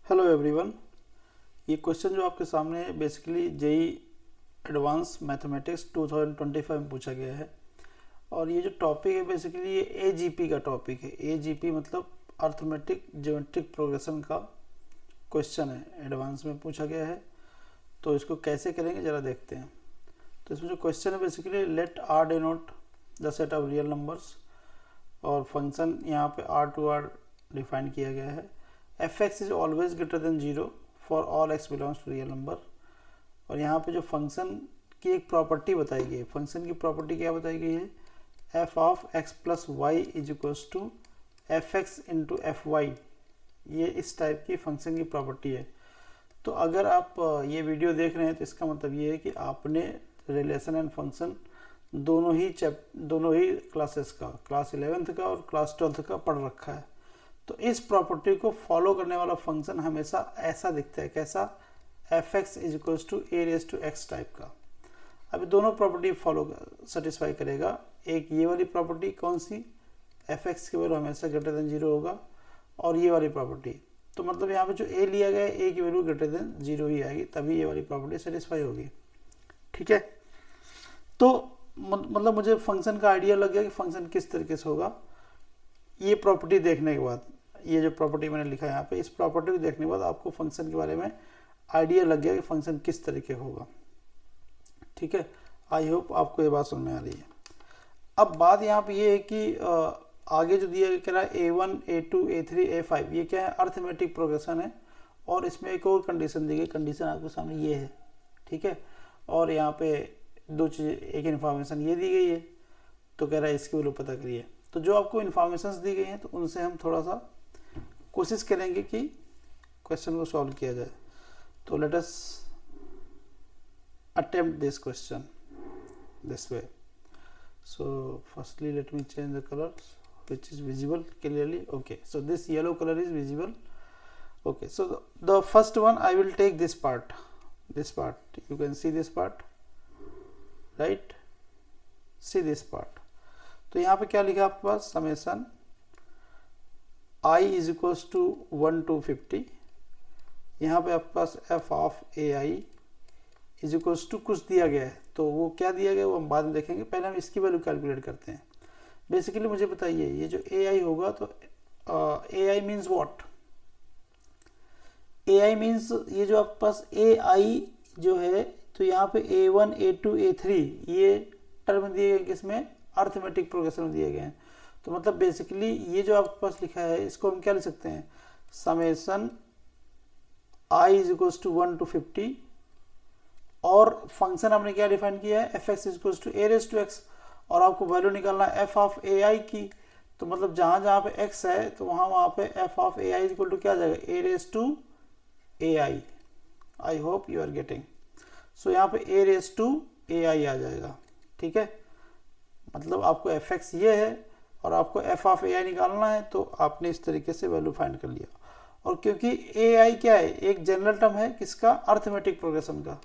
Hello everyone. ये question जो आपके सामने है बेसिकली जेई एडवांस मैथमेटिक्स 2025 में पूछा गया है। और ये जो टॉपिक है बेसिकली ये एजीपी का टॉपिक है। एजीपी मतलब अर्थमेटिक ज्योमेट्रिक प्रोग्रेशन का क्वेश्चन है, एडवांस में पूछा गया है। तो इसको कैसे करेंगे ज़रा देखते हैं। तो इसमें जो क्वेश्चन है basically let R denote the set of real numbers, और फंक्शन यहाँ पे आर टू आर डिफाइन किया गया है। f(x) is always greater than 0 for all x belongs to real number. और यहाँ पे जो फंक्शन की एक प्रॉपर्टी बताई गई है, फंक्शन की प्रॉपर्टी क्या बताई गई है, f of x plus Y is equals to F X into F Y. ये इस टाइप की फंक्शन की प्रॉपर्टी है। तो अगर आप ये वीडियो देख रहे हैं तो इसका मतलब ये है कि आपने रिलेशन एंड फंक्शन दोनों ही क्लासेस का, क्लास 11th का और क्लास 12th का पढ़ रखा है। तो इस प्रॉपर्टी को फॉलो करने वाला फंक्शन हमेशा ऐसा दिखता है, कैसा, F X is equals to A raise to X type का। अभी दोनों प्रॉपर्टी फॉलो सेटिस्फाई करेगा। एक ये वाली प्रॉपर्टी कौन सी, एफ एक्स की वैल्यू हमेशा ग्रेटर देन 0 होगा, और ये वाली प्रॉपर्टी। तो मतलब यहाँ पे जो ए लिया गया है, ए की वैल्यू ग्रेटर देन 0 ही आएगी, तभी ये वाली प्रॉपर्टी सेटिस्फाई होगी। ठीक है। तो मतलब मुझे फंक्शन का आइडिया लग गया कि फंक्शन किस तरीके से होगा। ये प्रॉपर्टी देखने के बाद, ये जो प्रॉपर्टी मैंने लिखा है यहाँ पे, इस प्रॉपर्टी को देखने के बाद आपको फंक्शन के बारे में आइडिया लग गया कि फंक्शन किस तरीके होगा। ठीक है। आई होप आपको ये बात समझ में आ रही है। अब बात यहाँ पे ये है कि आगे जो दिया गया है A1, A2, A3, A5, ये क्या है, अर्थमेटिक प्रोग्रेशन है। और इसमें एक और कंडीशन दी गई, कंडीशन आपके सामने ये है। ठीक है। और यहाँ पे दो चीज़ें, एक इन्फॉर्मेशन ये दी गई है, तो कह रहा है इसकी वैल्यू पता करिए। तो जो आपको इन्फॉर्मेशन दी गई हैं तो उनसे हम थोड़ा सा कोशिश करेंगे कि क्वेश्चन को सॉल्व किया जाए। तो let us attempt this question this way. So firstly let me change the colour which is visible clearly. Okay, so this yellow color is visible. Okay, so the first one I will take this part, you can see this part, right? See this part. तो यहाँ पे क्या लिखा आपके पास, summation i is equals to 1 to 50। यहाँ पे आपके पास f of ai is equals to कुछ दिया गया है। तो वो क्या दिया गया वो हम बाद में देखेंगे, पहले हम इसकी वैल्यू कैलकुलेट करते हैं। बेसिकली मुझे बताइए ये जो ai होगा, तो ai means what, ai means ये जो आपके पास ai जो है, तो यहाँ पे a1, a2, a3 ये टर्म दिए गए किसमें, अर्थमेटिक प्रोग्रेशन में दिए गए हैं। तो मतलब बेसिकली ये जो आपके पास लिखा है, इसको हम क्या लिख सकते हैं, summation i is equals to 1 to 50, और फंक्शन हमने क्या डिफाइन किया है, F X is equals to A raise to X, और आपको वैल्यू निकालना है एफ ऑफ ए आई की। तो मतलब जहाँ जहाँ पे एक्स है तो वहाँ पे F of A I is equal to क्या आ जाएगा, A raise to A I. I hope you are getting. So यहाँ पे ए रेज टू ए आई आ जाएगा। ठीक है। मतलब आपको एफ एक्स ये है और आपको एफ ऑफ ए आई निकालना है, तो आपने इस तरीके से वैल्यू फाइंड कर लिया। और क्योंकि ए आई क्या है, एक जनरल टर्म है किसका, अर्थमेटिक प्रोग्रेशन का।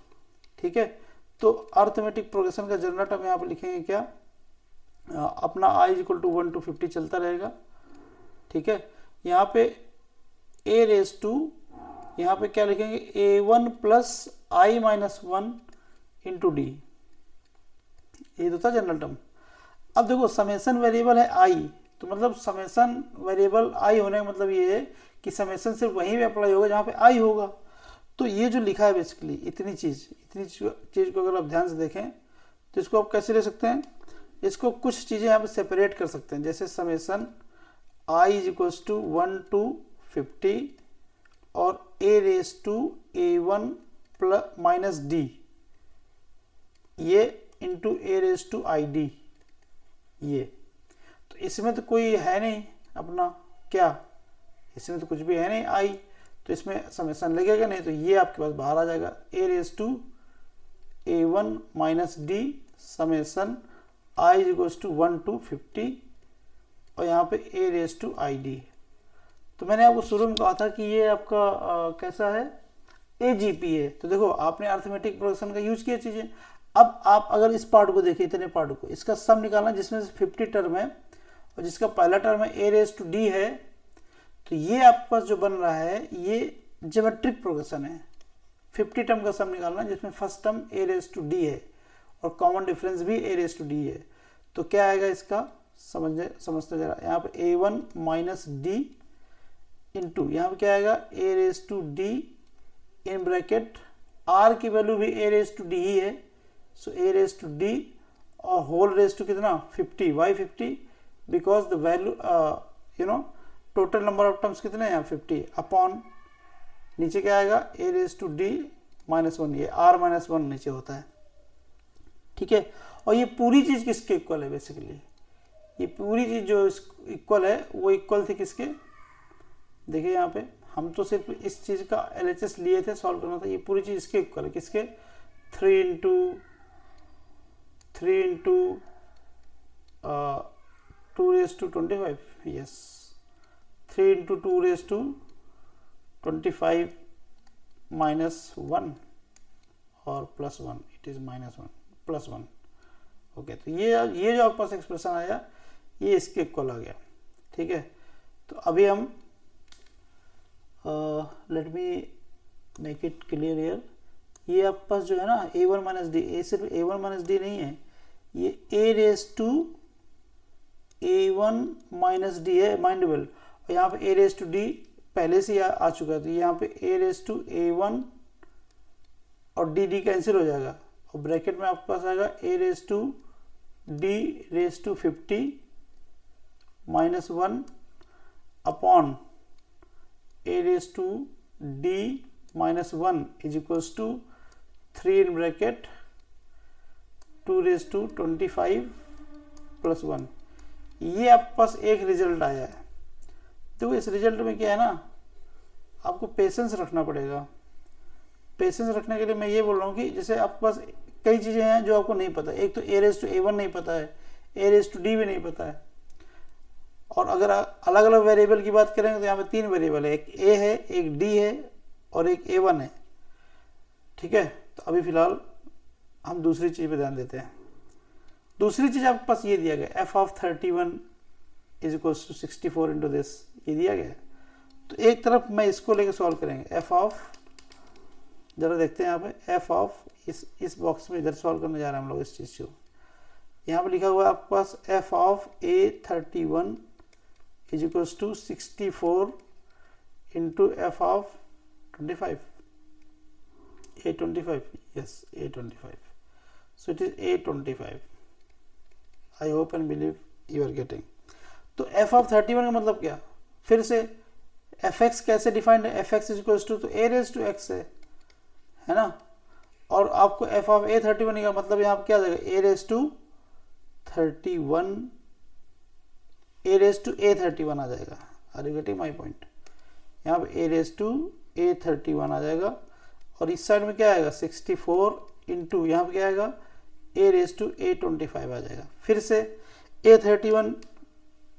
ठीक है। तो अर्थमेटिक प्रोग्रेशन का जनरल टर्म यहाँ पे लिखेंगे क्या, अपना i is equal to 1 to 50 चलता रहेगा। ठीक है। यहाँ पे a रेज टू, यहाँ पे क्या लिखेंगे, a1 plus i minus 1 into D, ये तो था जनरल टर्म। अब देखो समेसन वेरिएबल है i, तो मतलब समेसन वेरिएबल i होने का मतलब ये है कि समेसन सिर्फ वहीं पे अप्लाई होगा जहाँ पे i होगा। तो ये जो लिखा है बेसिकली इतनी चीज को अगर आप ध्यान से देखें तो इसको आप कैसे ले सकते हैं, इसको कुछ चीज़ें यहाँ पे सेपरेट कर सकते हैं। जैसे summation i is equals to 1 to 50 और a raise to a1 plus minus D, ये into a raise to I D, ये। तो इसमें तो कोई है नहीं अपना, क्या इसमें तो कुछ भी है नहीं i, तो इसमें समेसन लगेगा नहीं, तो ये आपके पास बाहर आ जाएगा, a raise to a1 minus D summation i is equals to 1 to 50, और यहाँ पे a raise to I D. तो मैंने आपको शुरू में कहा था कि ये आपका कैसा है, AGP है। तो देखो आपने अर्थमेटिक प्रोग्रेशन का यूज किया चीजें। अब आप अगर इस पार्ट को देखिए, इतने पार्ट को, इसका सम निकालना जिसमें से 50 टर्म है और जिसका पहला टर्म है a रेज टू डी है, तो ये आपके पास जो बन रहा है ये ज्योमेट्रिक प्रोग्रेशन है, 50 टर्म का सम निकालना जिसमें first term a raise to d है और कॉमन डिफरेंस भी a रेज टू d है। तो क्या आएगा इसका समझते जरा, यहाँ पे a1 माइनस डी इंटू यहाँ पे क्या आएगा a raise to d in bracket r की वैल्यू भी a रेज टू d ही है, so a raise to d और होल रेज टू कितना 50, why 50 because the value total number of terms कितने हैं 50 अपॉन नीचे क्या आएगा a raise to d minus 1, ये r माइनस 1 नीचे होता है, ठीक है। और ये पूरी चीज किसके इक्वल है, बेसिकली ये पूरी चीज जो इक्वल है वो इक्वल थी किसके, देखिए यहाँ पे हम तो सिर्फ इस चीज का LHS लिए थे, सॉल्व करना था, ये पूरी चीज इसके इक्वल है किसके 3 into 2 raise to 25, yes 3 into 2 raise to 25 minus 1 और plus 1, it is minus 1 plus 1, okay. तो ये जो आपके पास एक्सप्रेशन आया ये इसके इक्वल आ गया, ठीक है। तो अभी हम let me make it clear here, ये आपके पास जो है ना a1 माइनस डी, ए सिर्फ a1 माइनस डी नहीं है, ये a raise to a1 minus D है माइंडेबल, और यहाँ पे a रेज टू d पहले से आ चुका है, तो यहाँ पे a रेज टू a1 और d कैंसिल हो जाएगा और ब्रैकेट में आपके पास आएगा a raise to d raise to 50 minus 1 upon a raise to d minus 1 is equals to 3 in bracket 2 raise to 25 plus 1। ये आपके पास एक रिजल्ट आया है। तो इस रिजल्ट में क्या है ना, आपको पेशेंस रखना पड़ेगा। पेशेंस रखने के लिए मैं ये बोल रहा हूँ कि जैसे आपके पास कई चीज़ें हैं जो आपको नहीं पता, एक तो a रेज टू a1 नहीं पता है, a रेज टू d भी नहीं पता है, और अगर अलग अलग वेरिएबल की बात करेंगे तो यहाँ पे 3 वेरिएबल है, एक a है, एक d है और एक a1 है, ठीक है। तो अभी फिलहाल हम दूसरी चीज़ पे ध्यान देते हैं। दूसरी चीज़ आपके पास ये दिया गया f of 31 is equals to 64 into this, ये दिया गया है। तो एक तरफ मैं इसको लेके सॉल्व करेंगे, f ऑफ, जरा देखते हैं यहाँ पे f ऑफ, इस बॉक्स में इधर सॉल्व करने जा रहे हैं हम लोग इस चीज़ को। यहाँ पे लिखा हुआ है आपके पास f of a31 is equals to 64 into f of 25, a25, yes a25, so it is a25, I hope and believe you are getting। तो f ऑफ 31 का मतलब क्या, फिर से fx कैसे डिफाइंड है, fx इज इक्वल्स टू, तो a raise to x है ना, और आपको f ऑफ a31 का मतलब यहाँ पे क्या आ जाएगा a raise to 31, a raise to a31 आ जाएगा। Are you getting my point, यहाँ पे a रेज टू a31 आ जाएगा, और इस साइड में क्या आएगा 64 इंटू यहाँ पे क्या आएगा a रेज टू a25 आ जाएगा। फिर से a31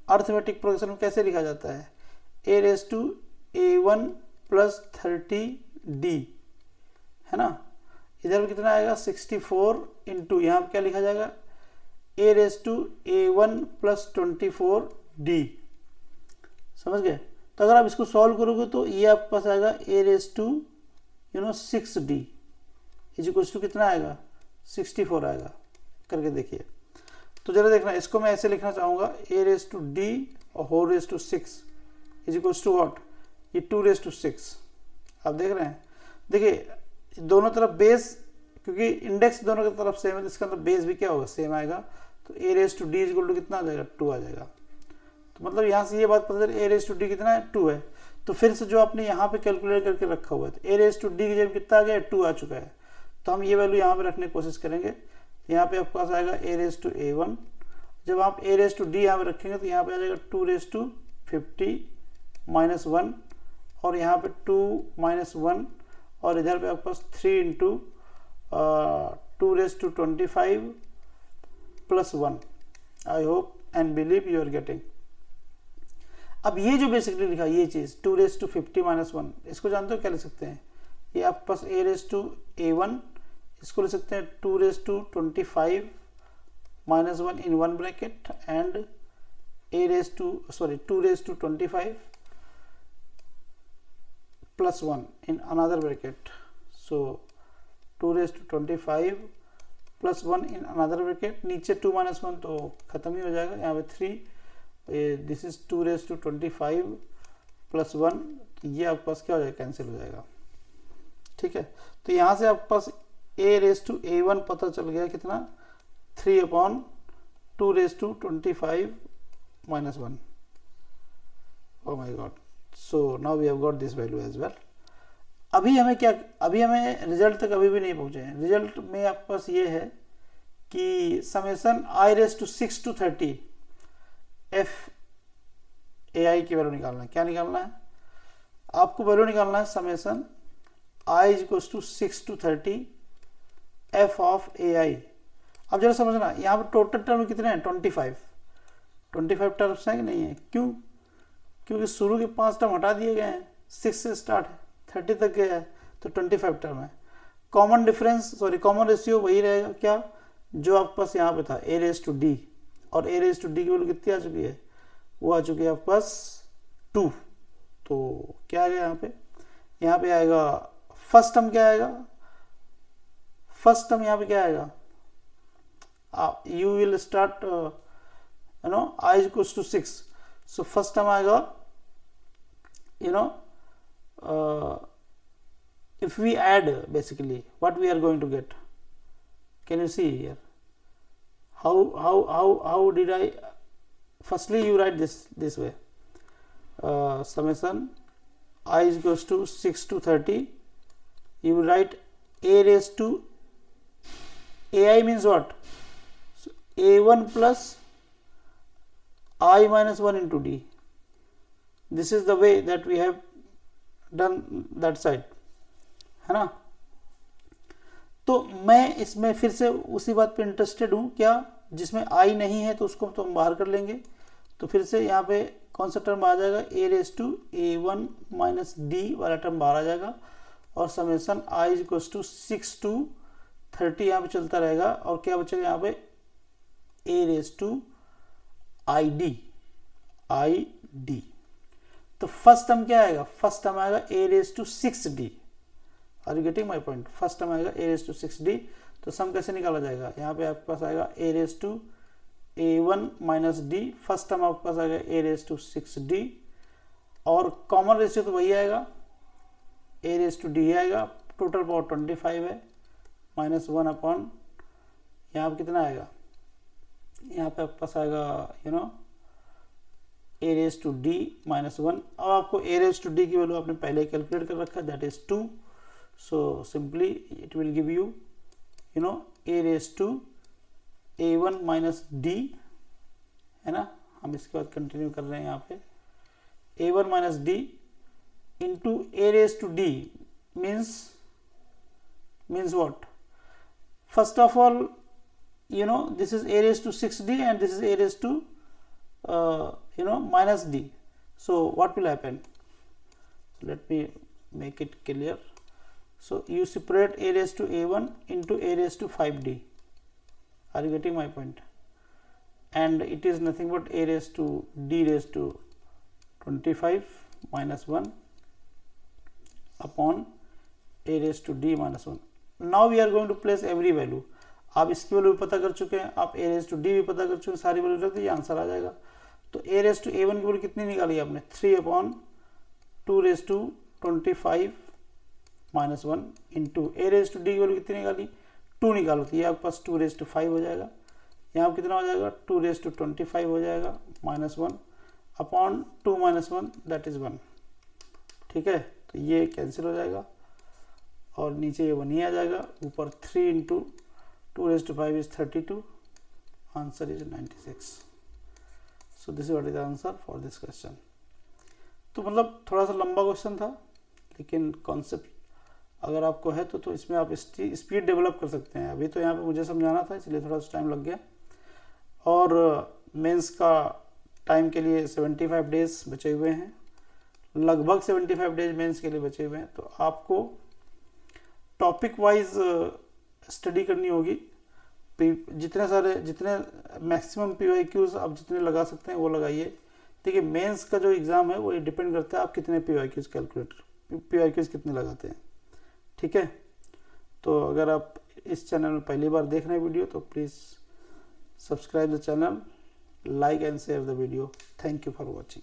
अर्थमेटिक प्रोग्रेशन में कैसे लिखा जाता है, a raise to a1 plus 30d है ना, इधर भी कितना आएगा 64 इंटू यहाँ पे क्या लिखा जाएगा a raise to a1 plus 24d, समझ गए। तो अगर आप इसको सॉल्व करोगे तो ये आपके पास आएगा a raise to 6d is equals to कितना आएगा 64 आएगा, करके देखिए। तो जरा देखना, इसको मैं ऐसे लिखना चाहूँगा a रेज टू d और whole raise to 6 is equals to what, ये 2 रेज टू 6, आप देख रहे हैं। देखिए दोनों तरफ बेस, क्योंकि इंडेक्स दोनों की तरफ सेम है तो इसका अंदर बेस भी क्या होगा सेम आएगा, तो a raise to d is equal to कितना आ जाएगा 2 आ जाएगा। तो मतलब यहाँ से ये बात पता चली a रेज टू d कितना है 2 है। तो फिर से जो आपने यहाँ पे कैलकुलेट करके रखा हुआ है, तो a रेज टू d की जगह कितना आ गया 2 आ चुका है, तो हम ये वैल्यू यहाँ पे रखने की कोशिश करेंगे। यहाँ पे आपके पास आएगा a रेज टू a1, जब आप a रेज टू d यहाँ पे रखेंगे तो यहाँ पे आ जाएगा 2 रेज टू 50 माइनस 1, और यहाँ पे 2 माइनस 1, और इधर पे आपके पास 3 into 2 raise to 25 plus 1। I hope and believe you are getting. अब ये जो बेसिकली लिखा ये चीज़ 2 रेज टू 50 माइनस 1, इसको जानते हो क्या लिख सकते हैं, ये आपके पास a रेज टू a1, इसको लिख सकते हैं 2 raise to 25 minus 1 in one bracket and a raise to 2 raise to 25 plus 1 in another bracket, so 2 raised to 25 plus 1 in another bracket, नीचे 2 - 1 तो खत्म ही हो जाएगा, यहाँ पे 3, this is 2 raised to 25 plus 1, ये आपके पास क्या हो जाएगा, कैंसिल हो जाएगा। ठीक है, तो यहाँ से आपके पास a raised to a1 पता चल गया कितना, 3/2 raised to 25 minus 1। oh my god, so now we have got this value as well। अभी हमें रिजल्ट तक अभी भी नहीं पहुंचे हैं। रिजल्ट में आपके पास ये है कि summation i raised to 6 to 30 f ai की वैल्यू निकालना है। क्या निकालना है आपको, वैल्यू निकालना है summation i equals to 6 to 30 f of ai। अब जरा समझना, यहाँ पर टोटल टर्म कितने हैं, 25 टर्म्स हैं कि नहीं है, क्यों, क्योंकि शुरू के 5 टर्म हटा दिए गए हैं, 6 से स्टार्ट है, 30 तक गया है, तो 25 टर्म है। कॉमन रेशियो वही रहेगा क्या, जो आपके पास यहाँ पे था a raised to d, और a raised to d की वैल्यू कितनी आ चुकी है, वो आ चुकी है आपके पास 2। तो क्या आ गया यहाँ पे आएगा फर्स्ट टर्म, क्या आएगा फर्स्ट टर्म, यहाँ पे क्या आएगा, you will start i equals to 6, so first term आएगा if we add, basically what we are going to get, can you see here, how did I, firstly you write this way, summation I is equals to 6 to 30, you will write a raised to ai means what, so a1 plus I minus 1 into d, this is the way that we have done that side, है ना। तो मैं इसमें फिर से उसी बात पे इंटरेस्टेड हूँ क्या, जिसमें आई नहीं है तो उसको तो हम बाहर कर लेंगे। तो फिर से यहाँ पे कौन सा टर्म आ जाएगा, a raised to a1 minus d वाला टर्म बाहर आ जाएगा, और summation i equals to 6 to 30 यहाँ पे चलता रहेगा, और क्या बचेगा यहाँ पे a raised to id। तो फर्स्ट टर्म क्या आएगा, फर्स्ट टर्म आएगा a raised to 6d, are you getting my point, first term आएगा a raised to 6d। तो सम कैसे निकाला जाएगा, यहाँ पे आपके पास आएगा a raised to a1 minus d, first term आपके पास आएगा a raised to 6d, और कॉमन रेशियो तो वही आएगा, a raised to d आएगा, टोटल पावर 25 है, माइनस 1 अपॉन यहाँ पे कितना आएगा, यहाँ पे आपके पास आएगा a raised to d minus 1। अब आपको a raised to d की वैल्यू आपने पहले कैलकुलेट कर रखा है, that is 2, so simply it will give you a raised to a1 minus d, है ना। हम इसके बाद कंटिन्यू कर रहे हैं, यहाँ पे a1 minus d into a raised to d means what, first of all this is a raised to 6d and this is a raised to minus d, so what will happen, let me make it clear, so you separate a raised to a1 into a raised to 5d, are you getting my point, and it is nothing but a raised to d raised to 25 minus 1 upon a raised to d minus 1। now we are going to place every value, आप इसकी value भी पता कर चुके हैं, आप a raised to d भी पता कर चुके हैं, सारी वैल्यू रख दीजिए, आंसर आ जाएगा। तो a raised to a1 की वैल्यू कितनी निकाली आपने, 3/2 raised to 25 minus 1 into a raised to d की वैल्यू कितनी निकाली, 2 निकालो, तो ये आपके पास 2 raised to 5 हो जाएगा, यहाँ पर कितना हो जाएगा, 2 raised to 25 हो जाएगा minus 1 upon 2 minus 1 that is 1। ठीक है, तो ये कैंसिल हो जाएगा, और नीचे ये 1 ही आ जाएगा, ऊपर 3 into 2 raised to 5 is 32, answer is 96। so this is what is the answer for this question। तो मतलब थोड़ा सा लंबा क्वेश्चन था, लेकिन कॉन्सेप्ट अगर आपको है तो इसमें आप स्पीड डेवलप कर सकते हैं। अभी तो यहाँ पे मुझे समझाना था, इसलिए थोड़ा सा टाइम लग गया, और मेंस का टाइम के लिए 75 डेज बचे हुए हैं, लगभग 75 डेज मेंस के लिए बचे हुए हैं। तो आपको टॉपिक वाइज स्टडी करनी होगी, जितने मैक्सिमम PYQs आप जितने लगा सकते हैं वो लगाइए। देखिए मेंस का जो एग्ज़ाम है वो डिपेंड करता है आप कितने PYQs कैलकुलेट PYQs कितने लगाते हैं। ठीक है, तो अगर आप इस चैनल में पहली बार देख रहे हैं वीडियो तो please subscribe the channel, like and share the video. Thank you for watching.